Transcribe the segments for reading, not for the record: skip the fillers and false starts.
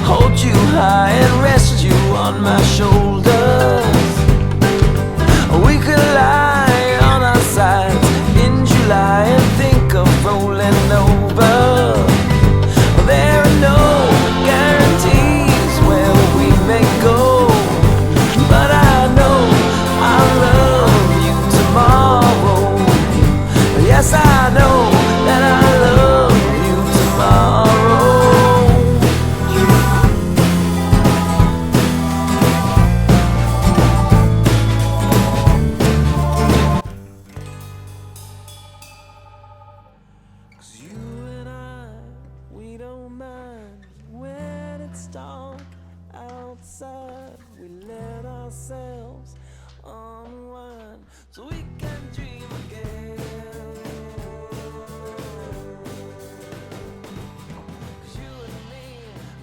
hold you high and rest you on my shoulders. We could lie on our sides in July and think of rolling over. There are no guarantees where we may go, but I know I'll love you tomorrow. Yes, I know that I love you tomorrow. We don't mind when it's dark outside. We let ourselves unwind so we can dream again. 'Cause you and me,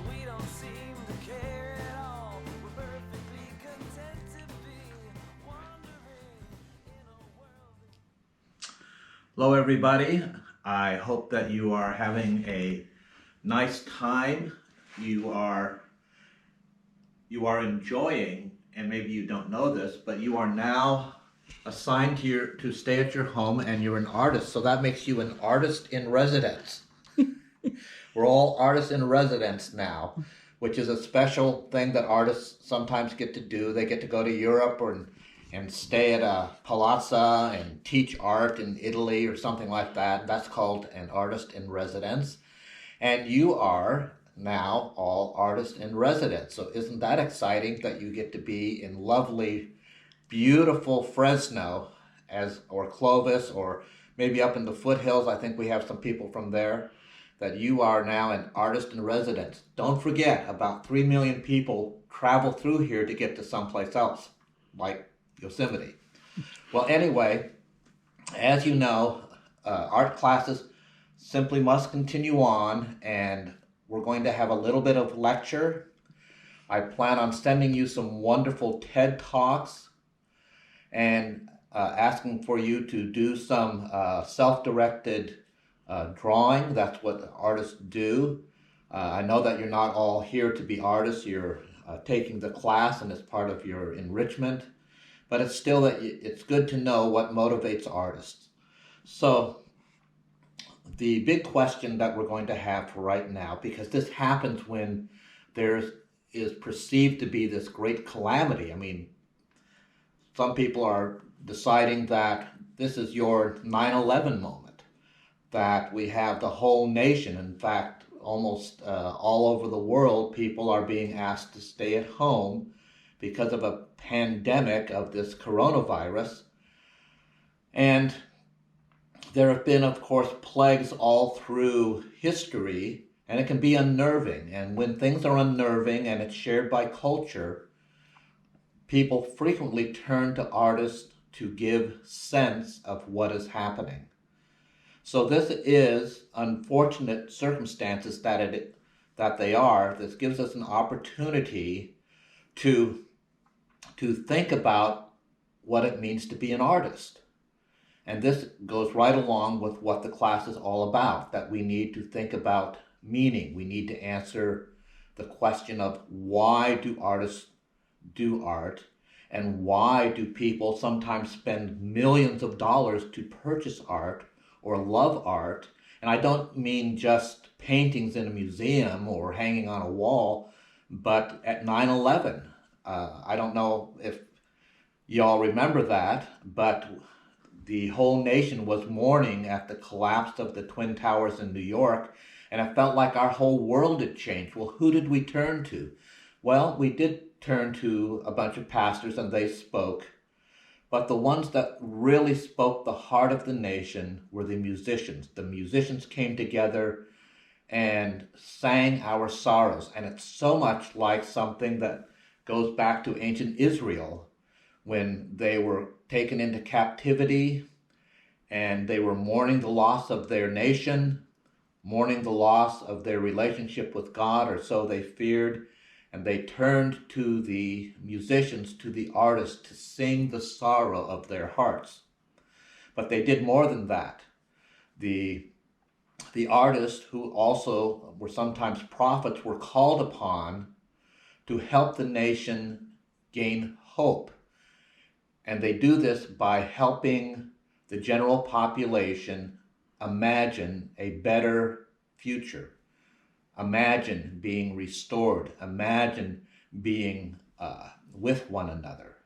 we don't seem to care at all. We're perfectly content to be wandering in a world. Hello everybody, I hope that you are having a nice time. You are enjoying, and maybe you don't know this, but you are now assigned to stay at your home, and you're an artist, so that makes you an artist in residence. We're all artists in residence now, which is a special thing that artists sometimes get to do. They get to go to Europe and stay at a palazzo and teach art in Italy or something like that. That's called an artist in residence. And you are now all artists in residence. So isn't that exciting that you get to be in lovely, beautiful Fresno or Clovis, or maybe up in the foothills? I think we have some people from there. That you are now an artist in residence. Don't forget, about 3 million people travel through here to get to someplace else, like Yosemite. Well, anyway, as you know, art classes simply must continue on, and we're going to have a little bit of lecture. I plan on sending you some wonderful TED Talks and asking for you to do some self-directed drawing. That's what artists do. I know that you're not all here to be artists. You're taking the class and it's part of your enrichment. But it's still that it's good to know what motivates artists. So the big question that we're going to have for right now, because this happens when there is perceived to be this great calamity. I mean, some people are deciding that this is your 9/11 moment, that we have the whole nation. In fact, almost all over the world, people are being asked to stay at home because of a pandemic of this coronavirus. And there have been, of course, plagues all through history, and it can be unnerving. And when things are unnerving and it's shared by culture, people frequently turn to artists to give sense of what is happening. So this is unfortunate circumstances that they are. This gives us an opportunity to think about what it means to be an artist. And this goes right along with what the class is all about, that we need to think about meaning. We need to answer the question of why do artists do art, and why do people sometimes spend millions of dollars to purchase art or love art. And I don't mean just paintings in a museum or hanging on a wall, but at 9/11. I don't know if y'all remember that, but the whole nation was mourning at the collapse of the Twin Towers in New York, and it felt like our whole world had changed. Well, who did we turn to? Well, we did turn to a bunch of pastors, and they spoke. But the ones that really spoke the heart of the nation were the musicians. The musicians came together and sang our sorrows. And it's so much like something that goes back to ancient Israel, when they were taken into captivity and they were mourning the loss of their nation, mourning the loss of their relationship with God, or so they feared. And they turned to the musicians, to the artists, to sing the sorrow of their hearts. But they did more than that. The the artists, who also were sometimes prophets, were called upon to help the nation gain hope. And they do this by helping the general population imagine a better future, imagine being restored, imagine being with one another.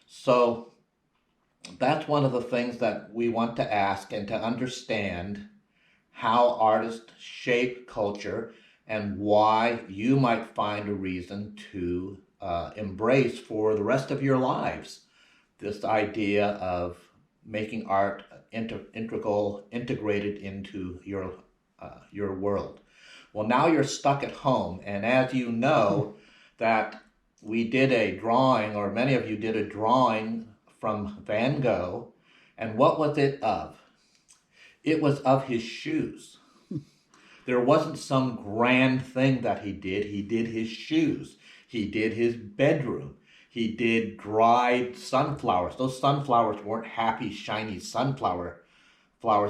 So that's one of the things that we want to ask and to understand, how artists shape culture and why you might find a reason to embrace for the rest of your lives this idea of making art integrated into your world. Well, now you're stuck at home, and as you know, that we did a drawing, or many of you did a drawing from Van Gogh, and what was it of? It was of his shoes. There wasn't some grand thing that he did. He did his shoes. He did his bedroom. He did dried sunflowers. Those sunflowers weren't happy, shiny flowers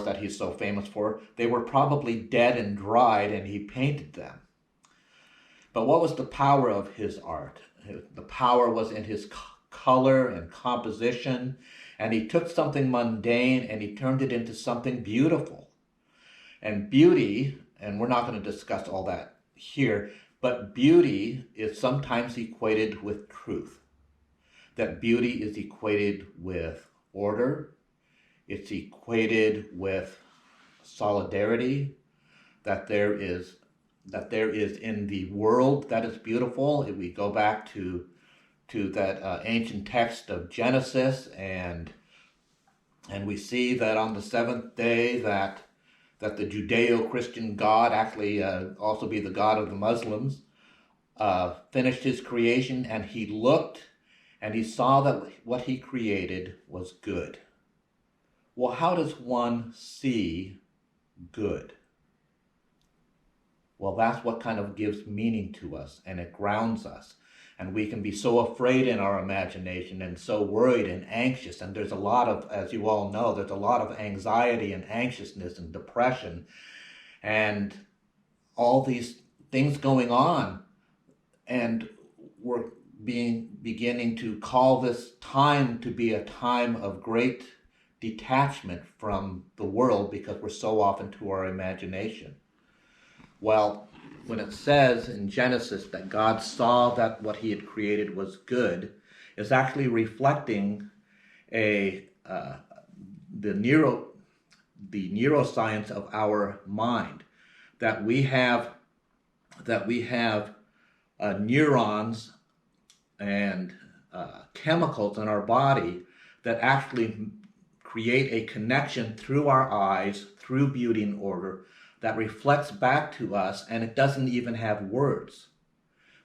that he's so famous for. They were probably dead and dried, and he painted them. But what was the power of his art? The power was in his color and composition, and he took something mundane and he turned it into something beautiful. And beauty, and we're not going to discuss all that here, but beauty is sometimes equated with truth. That beauty is equated with order, it's equated with solidarity, that there is in the world that is beautiful. If we go back to that ancient text of Genesis, and we see that on the seventh day that the Judeo-Christian God, actually also be the God of the Muslims, finished his creation, and he looked and he saw that what he created was good. Well, how does one see good? Well, that's what kind of gives meaning to us, and it grounds us. And we can be so afraid in our imagination and so worried and anxious. And there's a lot of, as you all know, there's a lot of anxiety and anxiousness and depression and all these things going on. And we're beginning to call this time to be a time of great detachment from the world, because we're so often to our imagination. Well, when it says in Genesis that God saw that what he had created was good, is actually reflecting the neuroscience of our mind, that we have neurons and chemicals in our body that actually create a connection through our eyes, through beauty and order, that reflects back to us, and it doesn't even have words.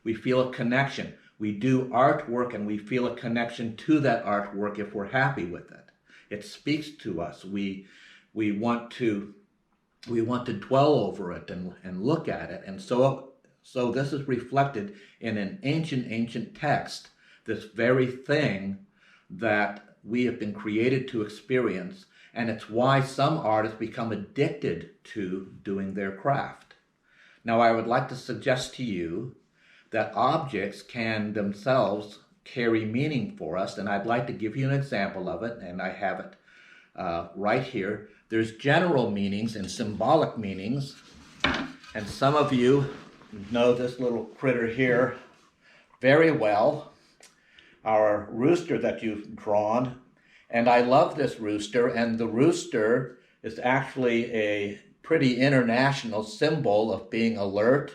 We feel a connection. We do artwork and we feel a connection to that artwork if we're happy with it. It speaks to us. We want to dwell over it and look at it. And so this is reflected in an ancient text, this very thing that we have been created to experience. And it's why some artists become addicted to doing their craft. Now, I would like to suggest to you that objects can themselves carry meaning for us, and I'd like to give you an example of it, and I have it right here. There's general meanings and symbolic meanings, and some of you know this little critter here very well, our rooster that you've drawn. And I love this rooster, and the rooster is actually a pretty international symbol of being alert,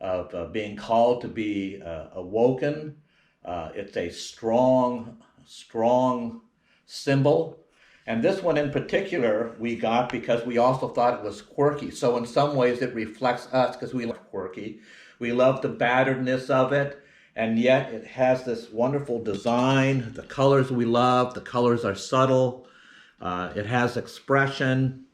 of being called to be awoken. It's a strong symbol. And this one in particular we got because we also thought it was quirky. So in some ways it reflects us because we love quirky. We love the batteredness of it. And yet it has this wonderful design. The colors we love. The colors are subtle. It has expression.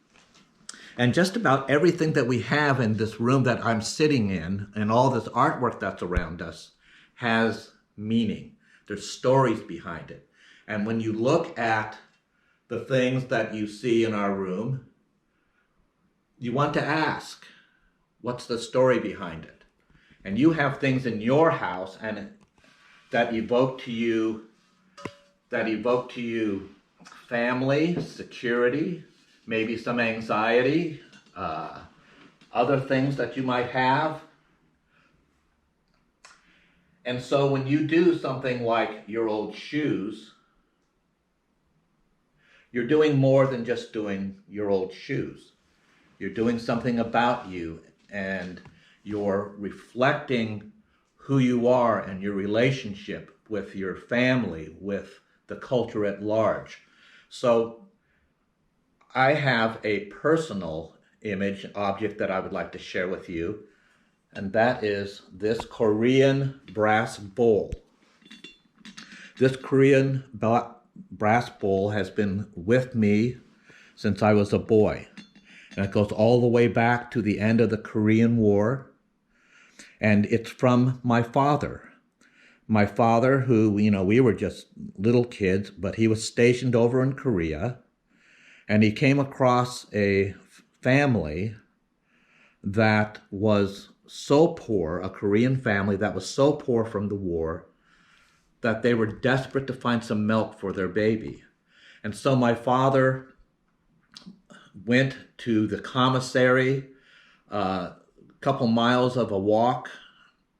And just about everything that we have in this room that I'm sitting in, and all this artwork that's around us, has meaning. There's stories behind it. And when you look at the things that you see in our room, you want to ask, what's the story behind it? And you have things in your house and that evoke to you family, security, maybe some anxiety, other things that you might have. And so when you do something like your old shoes, you're doing more than just doing your old shoes. You're doing something about you, and you're reflecting who you are and your relationship with your family, with the culture at large. So I have a personal image object that I would like to share with you, and that is this Korean brass bowl. This Korean brass bowl has been with me since I was a boy. And it goes all the way back to the end of the Korean War. And it's from my father. My father, who, we were just little kids, but he was stationed over in Korea. And he came across a family that was so poor, a Korean family that was so poor from the war, that they were desperate to find some milk for their baby. And so my father went to the commissary, a couple miles of a walk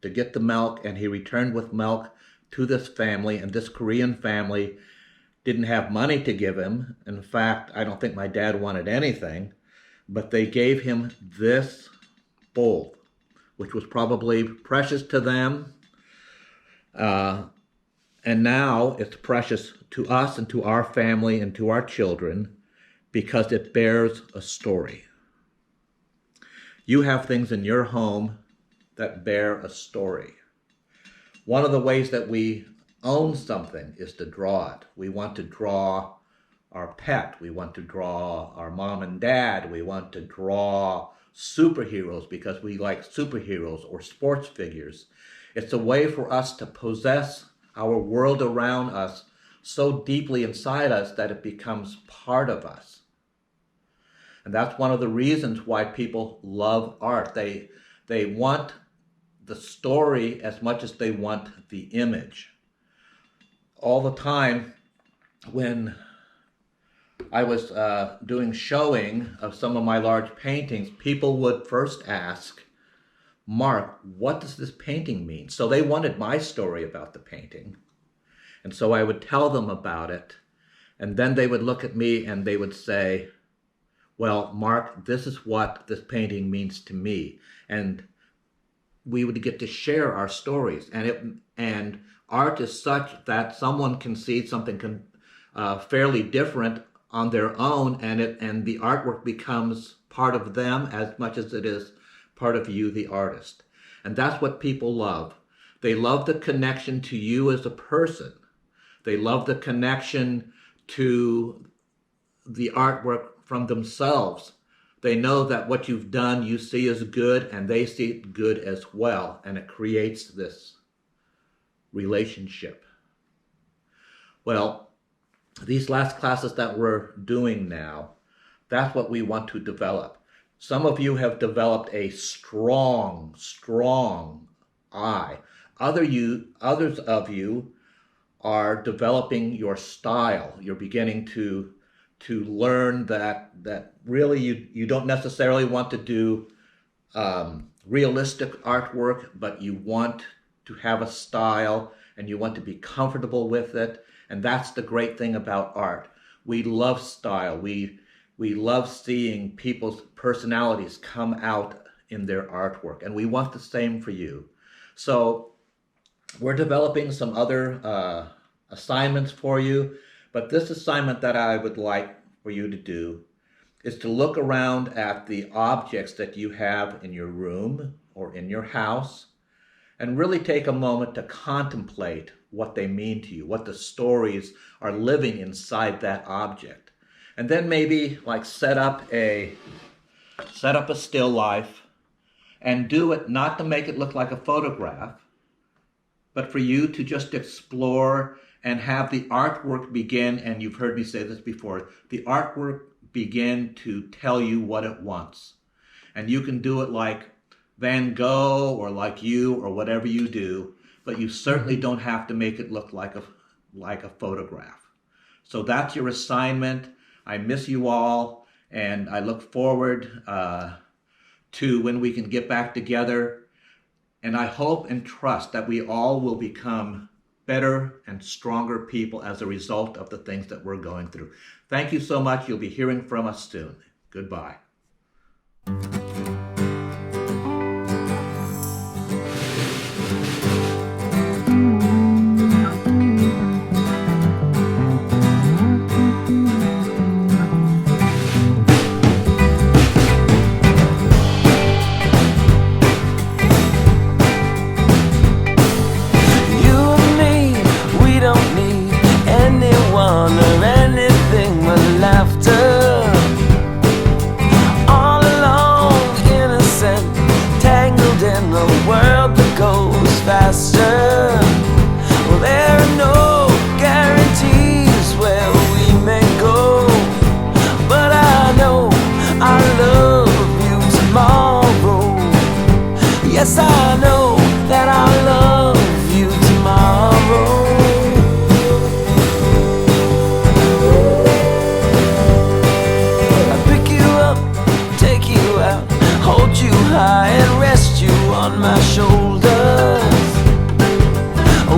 to get the milk, and he returned with milk to this family, and this Korean family didn't have money to give him. In fact, I don't think my dad wanted anything, but they gave him this bowl, which was probably precious to them. And now it's precious to us and to our family and to our children because it bears a story. You have things in your home that bear a story. One of the ways that we own something is to draw it. We want to draw our pet. We want to draw our mom and dad. We want to draw superheroes because we like superheroes or sports figures. It's a way for us to possess our world around us so deeply inside us that it becomes part of us. And that's one of the reasons why people love art. They want the story as much as they want the image. All the time when I was doing showing of some of my large paintings, people would first ask, Mark, what does this painting mean? So they wanted my story about the painting. And so I would tell them about it. And then they would look at me and they would say, well, Mark, this is what this painting means to me. And we would get to share our stories. And art is such that someone can see something fairly different on their own, and the artwork becomes part of them as much as it is part of you, the artist. And that's what people love. They love the connection to you as a person. They love the connection to the artwork from themselves. They know that what you've done you see as good, and they see it good as well, and it creates this relationship. Well, these last classes that we're doing now, that's what we want to develop. Some of you have developed a strong eye. Others of you are developing your style. You're beginning to learn that really you don't necessarily want to do realistic artwork, but you want to have a style and you want to be comfortable with it. And that's the great thing about art. We love style. We love seeing people's personalities come out in their artwork, and we want the same for you. So we're developing some other assignments for you, but this assignment that I would like for you to do is to look around at the objects that you have in your room or in your house and really take a moment to contemplate what they mean to you, what the stories are living inside that object. And then maybe like set up a still life and do it not to make it look like a photograph, but for you to just explore and have the artwork begin, and you've heard me say this before, the artwork begin to tell you what it wants. And you can do it like Van Gogh or like you or whatever you do, but you certainly don't have to make it look like a photograph. So that's your assignment. I miss you all, and I look forward to when we can get back together. And I hope and trust that we all will become better and stronger people as a result of the things that we're going through. Thank you so much. You'll be hearing from us soon. Goodbye. Faster. Well, there are no guarantees where we may go, but I know I love you tomorrow. Yes, I know that I love you tomorrow. I pick you up, take you out, hold you high and rest you on my shoulder.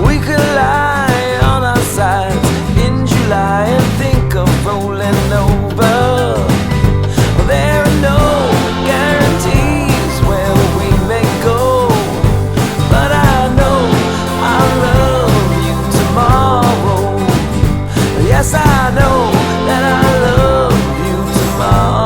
We could lie on our sides in July and think of rolling over. There are no guarantees where we may go, but I know I love you tomorrow. Yes, I know that I love you tomorrow.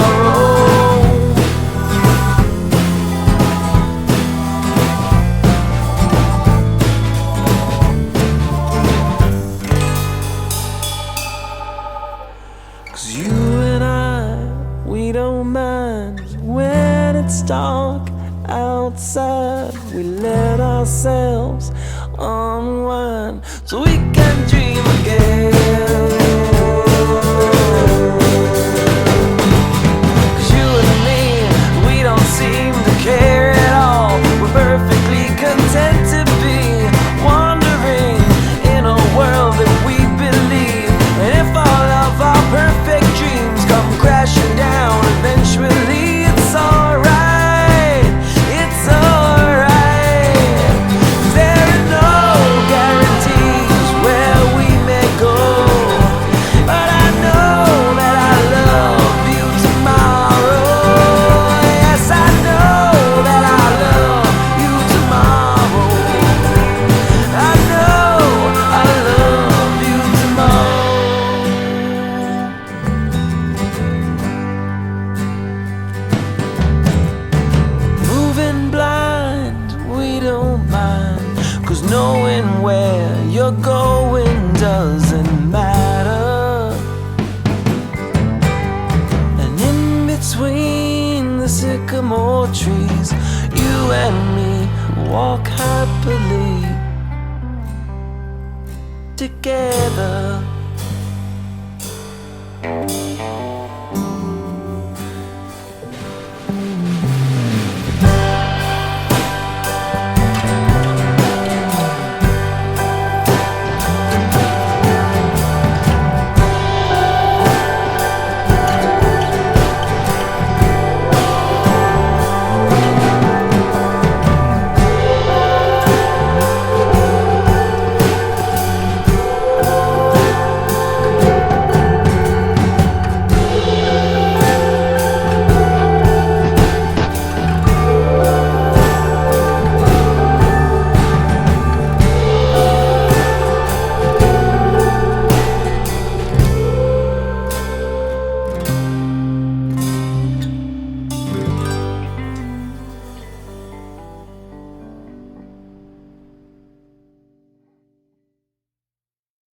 You and I, we don't mind when it's dark outside. We let ourselves unwind so we can dream again. 'Cause you and me, we don't seem to care at all. We're perfectly content to be wandering in a world that we believe. And if all of our perfect dreams come crashing down eventually, it's alright, it's alright. 'Cause there are no guarantees where we may go, but I know that I love you tomorrow. Yes, I know that I love you tomorrow. I know I love you tomorrow. Moving blind, we don't mind, 'cause knowing where you're going doesn't matter. And in between the sycamore trees, you and me walk happily together.